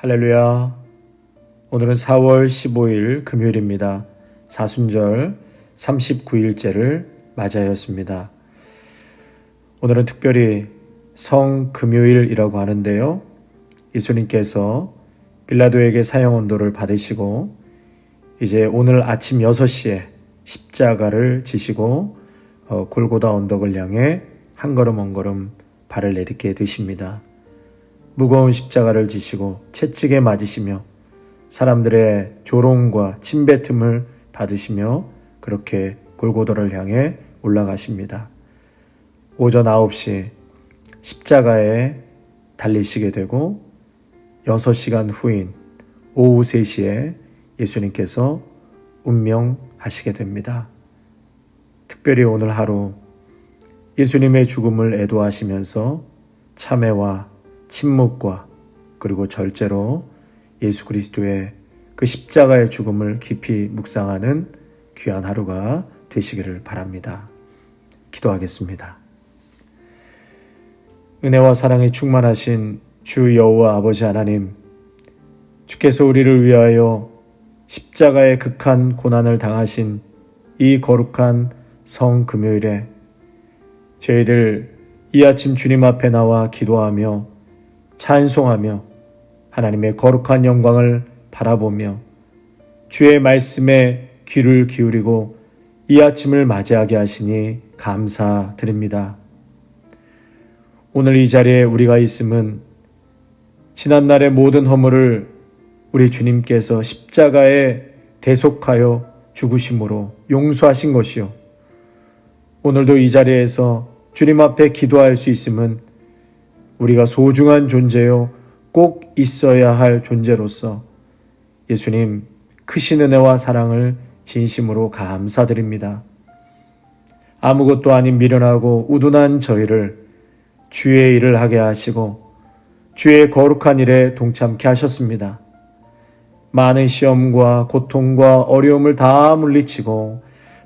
할렐루야. 오늘은 4월 15일 금요일입니다. 사순절 39일째를 맞이하였습니다. 오늘은 특별히 성금요일이라고 하는데요. 예수님께서 빌라도에게 사형언도를 받으시고 이제 오늘 아침 6시에 십자가를 지시고 골고다 언덕을 향해 한 걸음 한 걸음 발을 내딛게 되십니다. 무거운 십자가를 지시고 채찍에 맞으시며 사람들의 조롱과 침뱉음을 받으시며 그렇게 골고다를 향해 올라가십니다. 오전 9시 십자가에 달리시게 되고 6시간 후인 오후 3시에 예수님께서 운명하시게 됩니다. 특별히 오늘 하루 예수님의 죽음을 애도하시면서 참회와 침묵과 그리고 절제로 예수 그리스도의 그 십자가의 죽음을 깊이 묵상하는 귀한 하루가 되시기를 바랍니다. 기도하겠습니다. 은혜와 사랑에 충만하신 주 여호와 아버지 하나님, 주께서 우리를 위하여 십자가의 극한 고난을 당하신 이 거룩한 성금요일에 저희들 이 아침 주님 앞에 나와 기도하며 찬송하며 하나님의 거룩한 영광을 바라보며 주의 말씀에 귀를 기울이고 이 아침을 맞이하게 하시니 감사드립니다. 오늘 이 자리에 우리가 있음은 지난날의 모든 허물을 우리 주님께서 십자가에 대속하여 죽으심으로 용서하신 것이요. 오늘도 이 자리에서 주님 앞에 기도할 수 있음은 우리가 소중한 존재요, 꼭 있어야 할 존재로서 예수님 크신 은혜와 사랑을 진심으로 감사드립니다. 아무것도 아닌 미련하고 우둔한 저희를 주의 일을 하게 하시고 주의 거룩한 일에 동참케 하셨습니다. 많은 시험과 고통과 어려움을 다 물리치고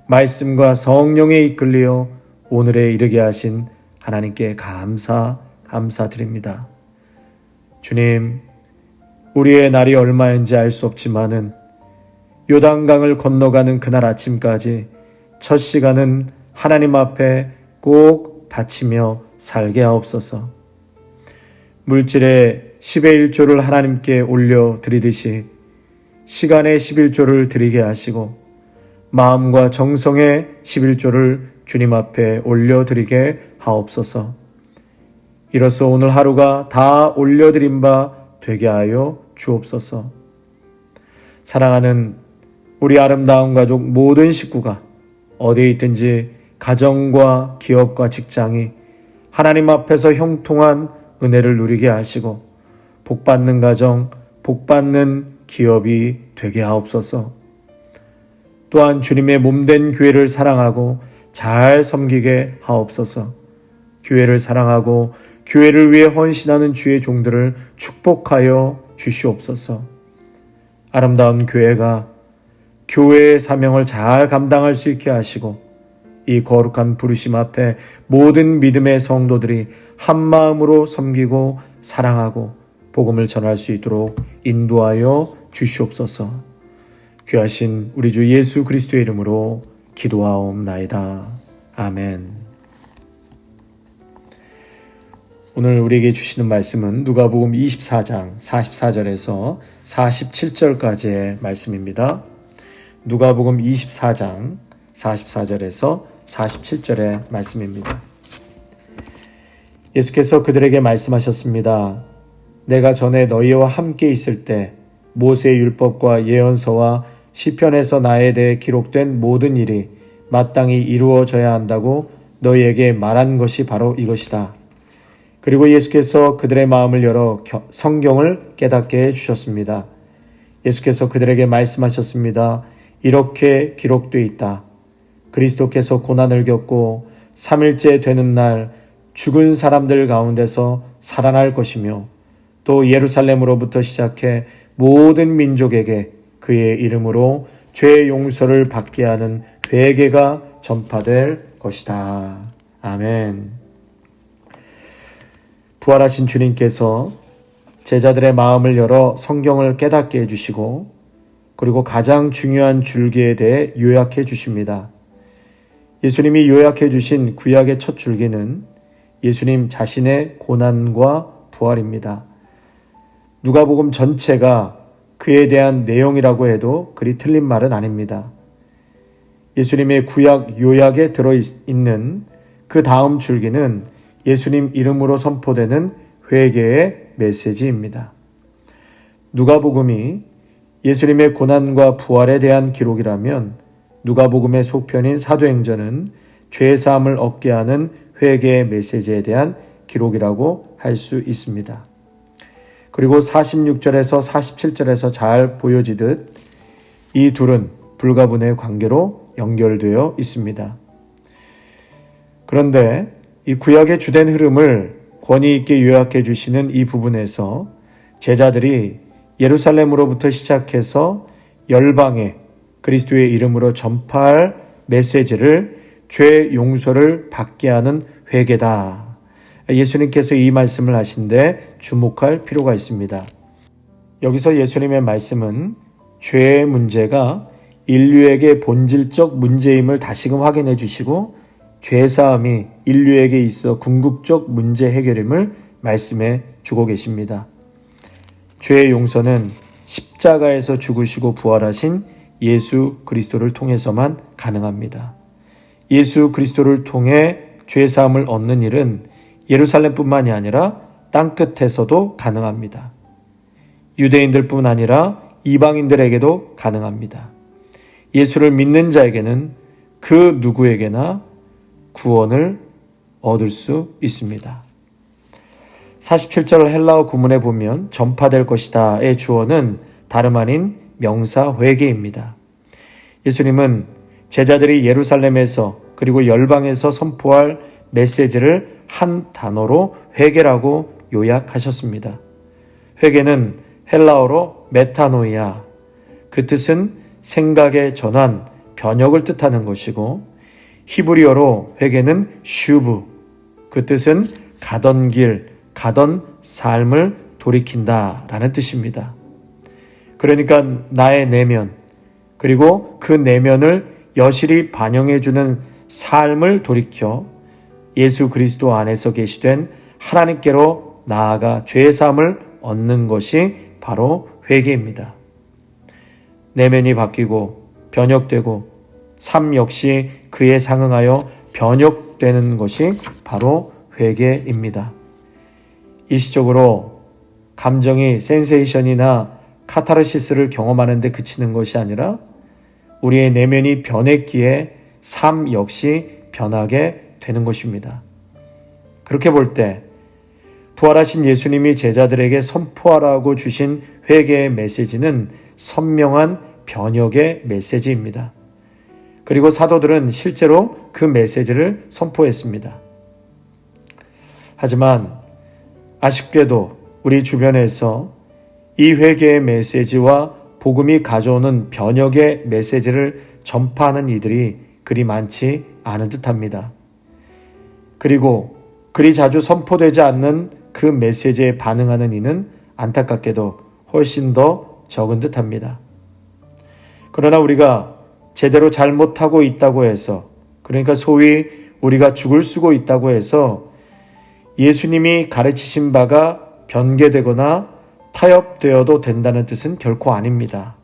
말씀과 성령에 이끌려 오늘에 이르게 하신 하나님께 감사드립니다. 주님, 우리의 날이 얼마인지 알 수 없지만은 요단강을 건너가는 그날 아침까지 첫 시간은 하나님 앞에 꼭 바치며 살게 하옵소서. 물질의 10의 1조를 하나님께 올려 드리듯이 시간의 11조를 드리게 하시고 마음과 정성의 11조를 주님 앞에 올려 드리게 하옵소서. 이로써 오늘 하루가 다 올려드린 바 되게 하여 주옵소서. 사랑하는 우리 아름다운 가족 모든 식구가 어디에 있든지 가정과 기업과 직장이 하나님 앞에서 형통한 은혜를 누리게 하시고 복받는 가정, 복받는 기업이 되게 하옵소서. 또한 주님의 몸된 교회를 사랑하고 잘 섬기게 하옵소서. 교회를 사랑하고 교회를 위해 헌신하는 주의 종들을 축복하여 주시옵소서. 아름다운 교회가 교회의 사명을 잘 감당할 수 있게 하시고 이 거룩한 부르심 앞에 모든 믿음의 성도들이 한 마음으로 섬기고 사랑하고 복음을 전할 수 있도록 인도하여 주시옵소서. 귀하신 우리 주 예수 그리스도의 이름으로 기도하옵나이다. 아멘. 오늘 우리에게 주시는 말씀은 누가복음 24장 44절에서 47절까지의 말씀입니다. 누가복음 24장 44절에서 47절의 말씀입니다. 예수께서 그들에게 말씀하셨습니다. 내가 전에 너희와 함께 있을 때 모세의 율법과 예언서와 시편에서 나에 대해 기록된 모든 일이 마땅히 이루어져야 한다고 너희에게 말한 것이 바로 이것이다. 그리고 예수께서 그들의 마음을 열어 성경을 깨닫게 해주셨습니다. 예수께서 그들에게 말씀하셨습니다. 이렇게 기록되어 있다. 그리스도께서 고난을 겪고 3일째 되는 날 죽은 사람들 가운데서 살아날 것이며 또 예루살렘으로부터 시작해 모든 민족에게 그의 이름으로 죄의 용서를 받게 하는 회개가 전파될 것이다. 아멘. 부활하신 주님께서 제자들의 마음을 열어 성경을 깨닫게 해주시고 그리고 가장 중요한 줄기에 대해 요약해 주십니다. 예수님이 요약해 주신 구약의 첫 줄기는 예수님 자신의 고난과 부활입니다. 누가복음 전체가 그에 대한 내용이라고 해도 그리 틀린 말은 아닙니다. 예수님의 구약 요약에 들어있는 그 다음 줄기는 예수님 이름으로 선포되는 회개의 메시지입니다. 누가복음이 예수님의 고난과 부활에 대한 기록이라면 누가복음의 속편인 사도행전은 죄사함을 얻게 하는 회개의 메시지에 대한 기록이라고 할 수 있습니다. 그리고 46절에서 47절에서 잘 보여지듯 이 둘은 불가분의 관계로 연결되어 있습니다. 그런데 이 구약의 주된 흐름을 권위 있게 요약해 주시는 이 부분에서 제자들이 예루살렘으로부터 시작해서 열방에 그리스도의 이름으로 전파할 메시지를 죄 용서를 받게 하는 회개다. 예수님께서 이 말씀을 하신데 주목할 필요가 있습니다. 여기서 예수님의 말씀은 죄의 문제가 인류에게 본질적 문제임을 다시금 확인해 주시고 죄사함이 인류에게 있어 궁극적 문제 해결임을 말씀해 주고 계십니다. 죄의 용서는 십자가에서 죽으시고 부활하신 예수 그리스도를 통해서만 가능합니다. 예수 그리스도를 통해 죄사함을 얻는 일은 예루살렘뿐만이 아니라 땅끝에서도 가능합니다. 유대인들뿐 아니라 이방인들에게도 가능합니다. 예수를 믿는 자에게는 그 누구에게나 구원을 얻을 수 있습니다. 47절 헬라어 구문에 보면 전파될 것이다의 주어는 다름 아닌 명사 회개입니다. 예수님은 제자들이 예루살렘에서 그리고 열방에서 선포할 메시지를 한 단어로 회개라고 요약하셨습니다. 회개는 헬라어로 메타노이아, 그 뜻은 생각의 전환, 변혁을 뜻하는 것이고 히브리어로 회개는 슈브, 그 뜻은 가던 길, 가던 삶을 돌이킨다 라는 뜻입니다. 그러니까 나의 내면, 그리고 그 내면을 여실히 반영해주는 삶을 돌이켜 예수 그리스도 안에서 계시된 하나님께로 나아가 죄사함을 얻는 것이 바로 회개입니다. 내면이 바뀌고 변혁되고 삶 역시 그에 상응하여 변혁되는 것이 바로 회개입니다. 일시적으로 감정이 센세이션이나 카타르시스를 경험하는 데 그치는 것이 아니라 우리의 내면이 변했기에 삶 역시 변하게 되는 것입니다. 그렇게 볼 때 부활하신 예수님이 제자들에게 선포하라고 주신 회개의 메시지는 선명한 변혁의 메시지입니다. 그리고 사도들은 실제로 그 메시지를 선포했습니다. 하지만 아쉽게도 우리 주변에서 이 회개의 메시지와 복음이 가져오는 변혁의 메시지를 전파하는 이들이 그리 많지 않은 듯합니다. 그리고 그리 자주 선포되지 않는 그 메시지에 반응하는 이는 안타깝게도 훨씬 더 적은 듯합니다. 그러나 우리가 제대로 잘못하고 있다고 해서, 그러니까 소위 우리가 죽을 쓰고 있다고 해서 예수님이 가르치신 바가 변개되거나 타협되어도 된다는 뜻은 결코 아닙니다.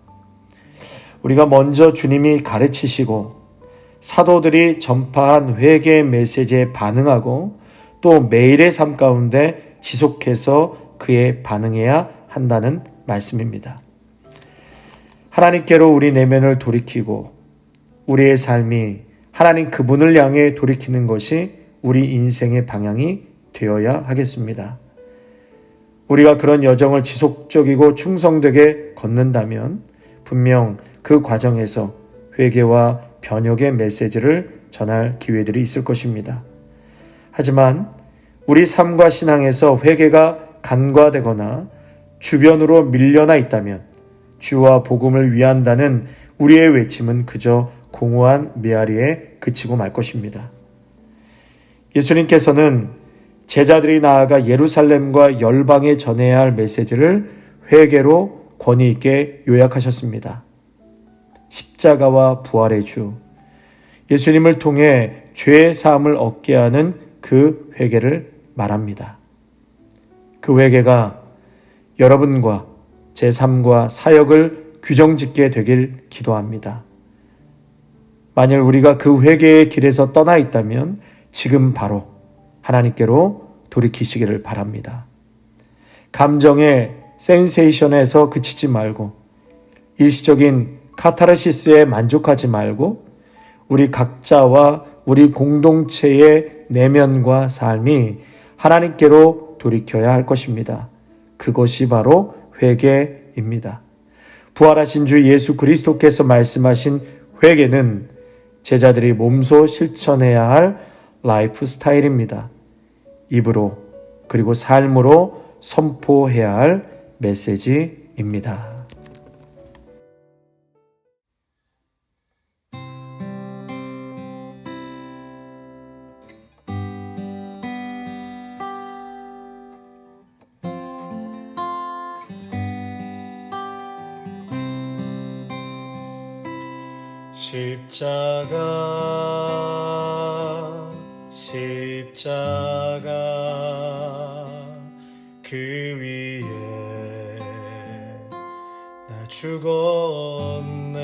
우리가 먼저 주님이 가르치시고 사도들이 전파한 회개의 메시지에 반응하고 또 매일의 삶 가운데 지속해서 그에 반응해야 한다는 말씀입니다. 하나님께로 우리 내면을 돌이키고 우리의 삶이 하나님 그분을 향해 돌이키는 것이 우리 인생의 방향이 되어야 하겠습니다. 우리가 그런 여정을 지속적이고 충성되게 걷는다면 분명 그 과정에서 회개와 변혁의 메시지를 전할 기회들이 있을 것입니다. 하지만 우리 삶과 신앙에서 회개가 간과되거나 주변으로 밀려나 있다면 주와 복음을 위한다는 우리의 외침은 그저 공허한 메아리에 그치고 말 것입니다. 예수님께서는 제자들이 나아가 예루살렘과 열방에 전해야 할 메시지를 회개로 권위 있게 요약하셨습니다. 십자가와 부활의 주, 예수님을 통해 죄의 사함을 얻게 하는 그 회개를 말합니다. 그 회개가 여러분과 제 삶과 사역을 규정짓게 되길 기도합니다. 만일 우리가 그 회개의 길에서 떠나 있다면 지금 바로 하나님께로 돌이키시기를 바랍니다. 감정의 센세이션에서 그치지 말고 일시적인 카타르시스에 만족하지 말고 우리 각자와 우리 공동체의 내면과 삶이 하나님께로 돌이켜야 할 것입니다. 그것이 바로 회개입니다. 부활하신 주 예수 그리스도께서 말씀하신 회개는 제자들이 몸소 실천해야 할 라이프 스타일입니다. 입으로 그리고 삶으로 선포해야 할 메시지입니다. 십자가 그 위에 나 죽었네.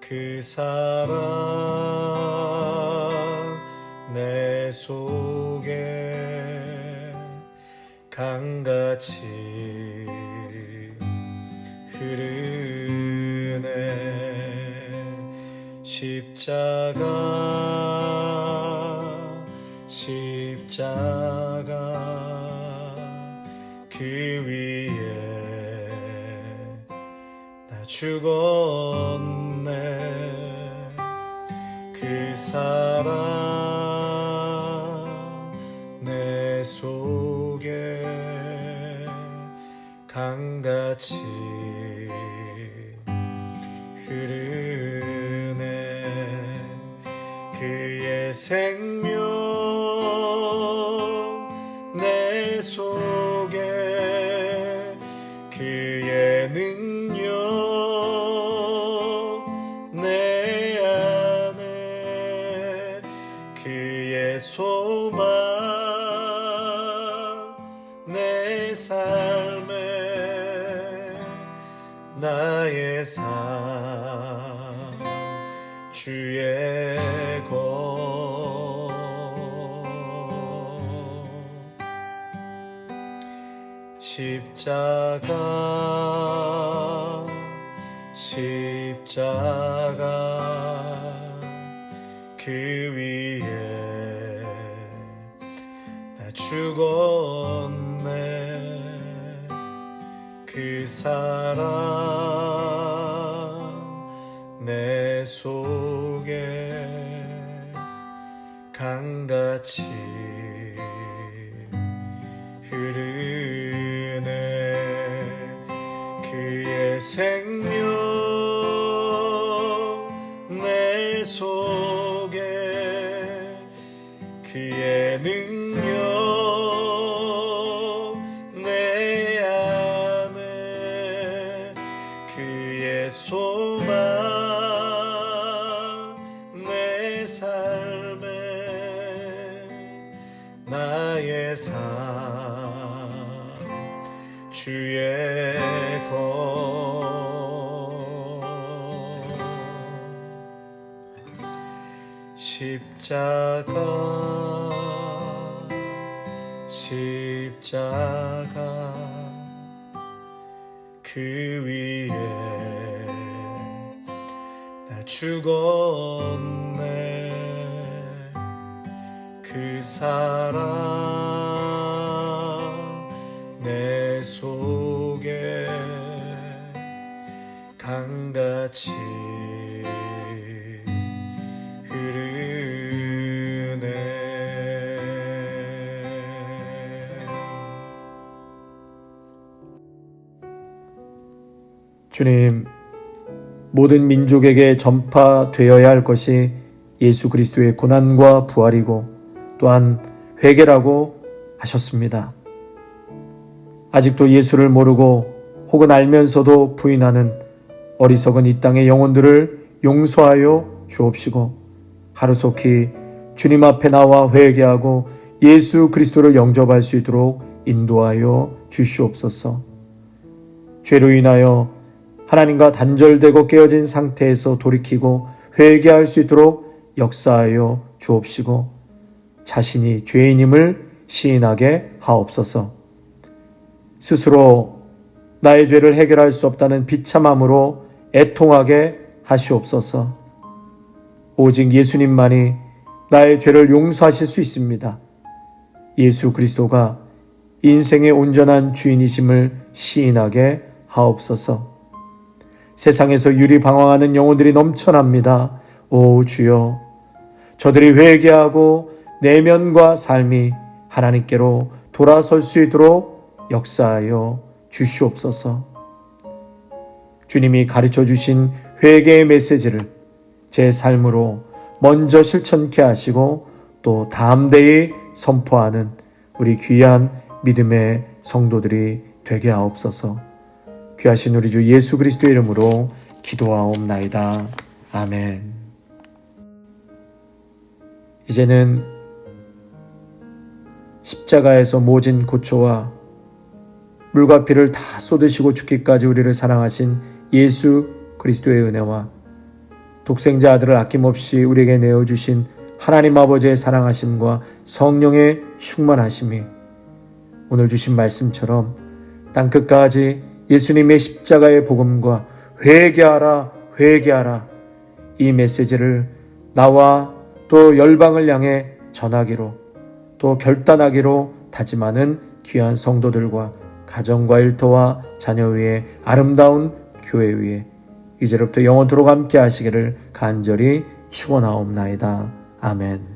그 사랑 내 속에 강같이 흐르네. 십자가 그 위에 나 죽었네. 그 사랑 내 속에 강같이 흐르네. 그의 생명 내 속에 그의 능력 내 안에 그의 소망 내 삶에 나의 삶 주의 것 십자가 그 위에 나 죽었네. 그 사랑 내 속에 강같이 흐르네. 그의 생명 내 속에 그의 능력 내 안에 그의 소망 내 삶에 나의 삶 주의 것 십자가 그 위에 나 죽었네. 그 사랑 내 속에 강같이 흐르네. 주님, 모든 민족에게 전파되어야 할 것이 예수 그리스도의 고난과 부활이고 또한 회개라고 하셨습니다. 아직도 예수를 모르고 혹은 알면서도 부인하는 어리석은 이 땅의 영혼들을 용서하여 주옵시고 하루속히 주님 앞에 나와 회개하고 예수 그리스도를 영접할 수 있도록 인도하여 주시옵소서. 죄로 인하여 하나님과 단절되고 깨어진 상태에서 돌이키고 회개할 수 있도록 역사하여 주옵시고 자신이 죄인임을 시인하게 하옵소서. 스스로 나의 죄를 해결할 수 없다는 비참함으로 애통하게 하시옵소서. 오직 예수님만이 나의 죄를 용서하실 수 있습니다. 예수 그리스도가 인생의 온전한 주인이심을 시인하게 하옵소서. 세상에서 유리방황하는 영혼들이 넘쳐납니다. 오 주여, 저들이 회개하고 내면과 삶이 하나님께로 돌아설 수 있도록 역사하여 주시옵소서. 주님이 가르쳐 주신 회개의 메시지를 제 삶으로 먼저 실천케 하시고 또 담대히 선포하는 우리 귀한 믿음의 성도들이 되게 하옵소서. 귀하신 우리 주 예수 그리스도의 이름으로 기도하옵나이다. 아멘. 이제는 십자가에서 모진 고초와 물과 피를 다 쏟으시고 죽기까지 우리를 사랑하신 예수 그리스도의 은혜와 독생자 아들을 아낌없이 우리에게 내어주신 하나님 아버지의 사랑하심과 성령의 충만하심이 오늘 주신 말씀처럼 땅끝까지 예수님의 십자가의 복음과 회개하라 회개하라 이 메시지를 나와 또 열방을 향해 전하기로 또 결단하기로 다짐하는 귀한 성도들과 가정과 일터와 자녀 위에 아름다운 교회 위에 이제로부터 영원토록 함께 하시기를 간절히 축원하옵나이다. 아멘.